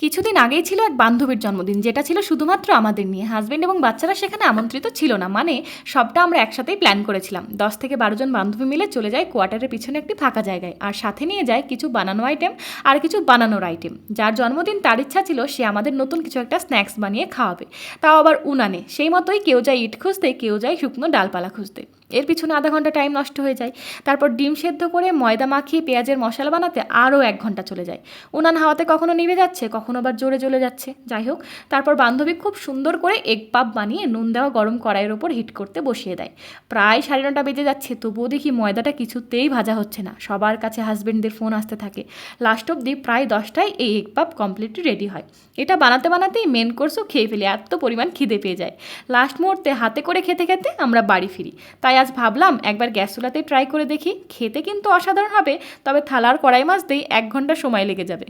কিছুদিন আগেই ছিল এক বান্ধবীর জন্মদিন, যেটা ছিল শুধুমাত্র আমাদের নিয়ে। হাজবেন্ড এবং বাচ্চারা সেখানে আমন্ত্রিত ছিল না, মানে সবটা আমরা একসাথেই প্ল্যান করেছিলাম। 10 থেকে 12 জন বান্ধবী মিলে চলে যায় কোয়ার্টারের পিছনে একটি ফাঁকা জায়গায়, আর সাথে নিয়ে যায় কিছু বানানো আইটেম আর কিছু বানানোর আইটেম। যার জন্মদিন তার ইচ্ছা ছিল সে আমাদের নতুন কিছু একটা স্ন্যাক্স বানিয়ে খাওয়াবে, তাও আবার উনানে। সেই মতোই কেউ যায় ইট খুঁজতে, কেউ যায় শুকনো ডালপালা খুঁজতে। এর পিছনে আধা ঘন্টা টাইম নষ্ট হয়ে যায়। তারপর ডিম সেদ্ধ করে ময়দা মাখিয়ে পেঁয়াজের মশলা বানাতে আরও 1 ঘন্টা চলে যায়। উনান হাওয়াতে কখনো নিভে যাচ্ছে, কখনো আবার জোরে জ্বলে যাচ্ছে। যাই হোক, তারপর বান্ধবী খুব সুন্দর করে এগ পাপ বানিয়ে নুন দেওয়া গরম কড়াইয়ের ওপর হিট করতে বসিয়ে দেয়। প্রায় 9:30 বেজে যাচ্ছে, তবুও দেখি ময়দাটা কিছুতেই ভাজা হচ্ছে না। সবার কাছে হাজবেন্ডদের ফোন আসতে থাকে। লাস্ট অবধি প্রায় 10টায় এই এগ পাপ কমপ্লিটলি রেডি হয়। এটা বানাতে বানাতেই মেন কোর্সও খেয়ে ফেলি, এত পরিমাণ খিদে পেয়ে যায়। লাস্ট মুহূর্তে হাতে করে খেতে খেতে আমরা বাড়ি ফিরি। তাই আজ ভাবলাম একবার গ্যাস চুলাতেই ট্রাই করে দেখি। খেতে কিন্তু অসাধারণ হবে, তবে থালার কড়াই মাজতেই 1 ঘন্টা সময় লেগে যাবে।